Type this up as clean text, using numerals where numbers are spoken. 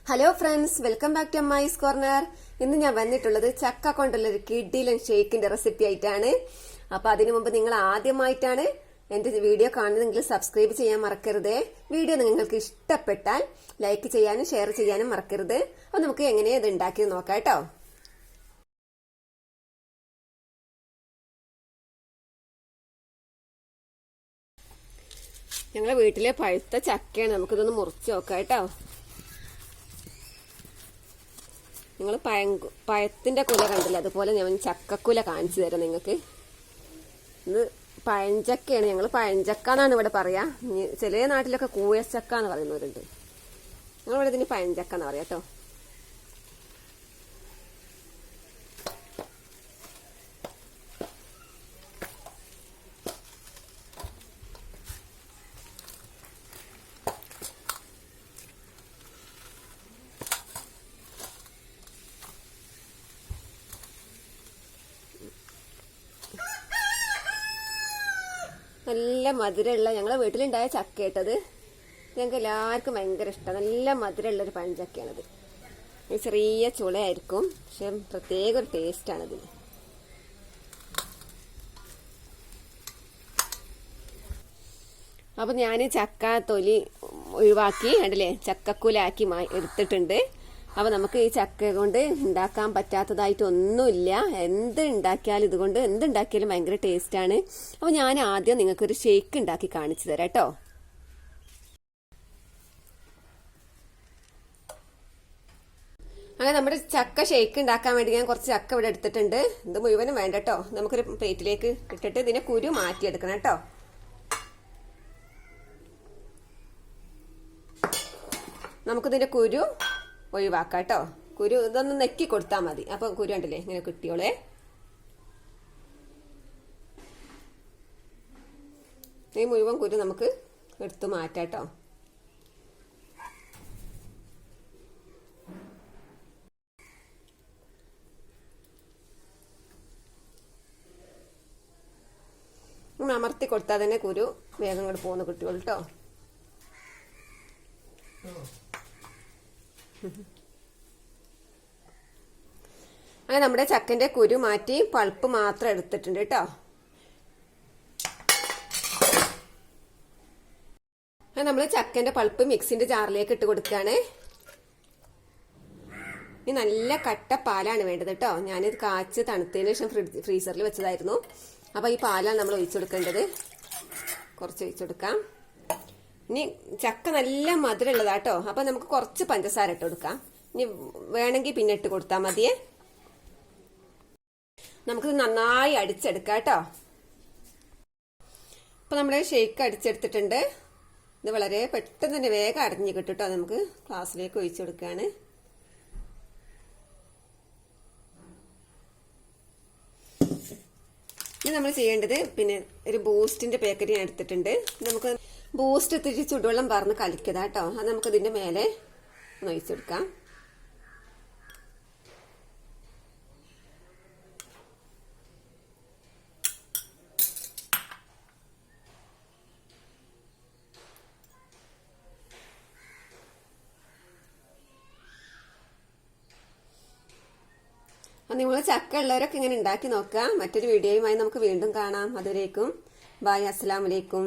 Hello friends, welcome back to Ammayi's corner. ഇന്ന് ഞാൻ വന്നിട്ടുള്ളത് ചക്ക കൊണ്ടുള്ള ഒരു കിഡിലൻ ഷേക്കിന്റെ റെസിപ്പി ആയിട്ടാണ്. അപ്പൊ അതിനു മുമ്പ് നിങ്ങൾ ആദ്യമായിട്ടാണ് എന്റെ വീഡിയോ കാണുന്നതെങ്കിൽ സബ്സ്ക്രൈബ് ചെയ്യാൻ മറക്കരുത്. വീഡിയോ നിങ്ങൾക്ക് ഇഷ്ടപ്പെട്ടാൽ ലൈക്ക് ചെയ്യാനും ഷെയർ ചെയ്യാനും മറക്കരുത്. അപ്പൊ നമുക്ക് എങ്ങനെയാ ഇത് ഉണ്ടാക്കിയത് നോക്കാം കേട്ടോ. ഞങ്ങളെ വീട്ടിലെ പഴുത്ത ചക്കയാണ്. നമുക്കിതൊന്ന് മുറിച്ച് നോക്കാം കേട്ടോ. നിങ്ങൾ പഴത്തിന്റെ കുല കണ്ടില്ല, അതുപോലെ ഞാൻ ചക്കക്കുല കാണിച്ചു തരാം നിങ്ങൾക്ക്. ഇത് പഴഞ്ചക്കയാണ്. ഞങ്ങൾ പഴഞ്ചക്ക എന്നാണ് ഇവിടെ പറയാ. ചില നാട്ടിലൊക്കെ കൂയച്ചക്ക എന്ന് പറയുന്നവരുണ്ട്. ഞങ്ങളിവിടെ ഇതിന് പഴഞ്ചക്ക എന്ന് പറയാം കേട്ടോ. നല്ല മധുരമുള്ള ഞങ്ങളെ വീട്ടിലുണ്ടായ ചക്ക കേട്ടത്. ഞങ്ങൾക്ക് എല്ലാവർക്കും ഭയങ്കര ഇഷ്ടം. നല്ല മധുരമുള്ളൊരു പഴഞ്ചക്കയാണത്. ചെറിയ ചുളയായിരിക്കും, പക്ഷെ പ്രത്യേക ഒരു ടേസ്റ്റാണതിന്. അപ്പം ഞാൻ ചക്ക തൊലി ഒഴിവാക്കി കണ്ടില്ലേ, ചക്കക്കുലാക്കി എടുത്തിട്ടുണ്ട്. അപ്പൊ നമുക്ക് ഈ ചക്ക കൊണ്ട് ഉണ്ടാക്കാൻ പറ്റാത്തതായിട്ടൊന്നുമില്ല. എന്ത് ഉണ്ടാക്കിയാലും ഇതുകൊണ്ട് എന്തുണ്ടാക്കിയാലും ഭയങ്കര ടേസ്റ്റാണ്. അപ്പൊ ഞാൻ ആദ്യം നിങ്ങൾക്കൊരു ഷേക്ക് ഉണ്ടാക്കി കാണിച്ചു തരാം കേട്ടോ. അങ്ങനെ നമ്മുടെ ചക്ക ഷേക്ക് ഉണ്ടാക്കാൻ വേണ്ടി ഞാൻ കുറച്ച് ചക്ക ഇവിടെ എടുത്തിട്ടുണ്ട്. ഇത് മുഴുവനും വേണ്ട കേട്ടോ. നമുക്കൊരു പ്ലേറ്റിലേക്ക് ഇട്ടിട്ട് ഇതിനെ കുരു മാറ്റിയെടുക്കണം കേട്ടോ. നമുക്കിതിന്റെ കുരു ഒഴിവാക്കാം കേട്ടോ. കുരു ഇതൊന്ന് നെക്കി കൊടുത്താൽ മതി. അപ്പൊ കുരു കണ്ടില്ലേ ഇങ്ങനെ കിട്ടിയോളെ. ഈ മുഴുവൻ കുരു നമുക്ക് എടുത്തു മാറ്റാം കേട്ടോ. അമർത്തി കൊടുത്താൽ തന്നെ കുരു വേഗം കൂടെ പോന്ന് കിട്ടിയോളൂ കേട്ടോ. അങ്ങനെ നമ്മുടെ ചക്കന്റെ കുരു മാറ്റി പൾപ്പ് മാത്രം എടുത്തിട്ടുണ്ട് കേട്ടോ. അങ്ങനെ നമ്മൾ ചക്കന്റെ പൾപ്പ് മിക്സിന്റെ ജാറിലേക്ക് ഇട്ട് കൊടുക്കുകയാണ്. ഇനി നല്ല കട്ട പാലാണ് വേണ്ടത് കേട്ടോ. ഞാനിത് കാച്ച് തണുത്തതിന് ശേഷം ഫ്രീസറിൽ വെച്ചതായിരുന്നു. അപ്പൊ ഈ പാലാണ് നമ്മൾ ഒഴിച്ചു കൊടുക്കേണ്ടത്. കുറച്ച് ഒഴിച്ചു കൊടുക്കാം. ഇനി ചക്ക നല്ല മധുരം ഉള്ളതാട്ടോ. അപ്പൊ നമുക്ക് കുറച്ച് പഞ്ചസാര ഇട്ട് കൊടുക്കാം. ഇനി വേണമെങ്കിൽ പിന്നെ ഇട്ട് കൊടുത്താൽ മതിയേ. നമുക്കിത് നന്നായി അടിച്ചെടുക്കാം കേട്ടോ. അപ്പൊ നമ്മുടെ ഷേക്ക് അടിച്ചെടുത്തിട്ടുണ്ട്. ഇത് വളരെ പെട്ടെന്ന് തന്നെ വേഗം അടഞ്ഞു കിട്ടും കേട്ടോ. നമുക്ക് ഗ്ലാസ്സിലേക്ക് ഒഴിച്ചു കൊടുക്കുകയാണ്. ഇനി നമ്മൾ ചെയ്യേണ്ടത് പിന്നെ ഒരു ബൂസ്റ്റിന്റെ പാക്കറ്റ് ഞാൻ എടുത്തിട്ടുണ്ട്. നമുക്ക് ബൂസ്റ്റ് ഇത്തിരി ചുടുവെള്ളം പറഞ്ഞ് കലക്കിയതാ കേട്ടോ. അത് നമുക്ക് ഇതിന്റെ മേലെ ഒന്ന് ഒഴിച്ചെടുക്കാം. നിങ്ങൾ ചക്ക ഉള്ളവരൊക്കെ ഇങ്ങനെ ഉണ്ടാക്കി നോക്കാം. മറ്റൊരു വീഡിയോയുമായി നമുക്ക് വീണ്ടും കാണാം. അതുവരേക്കും ബൈ, അസ്സലാമു അലൈക്കും.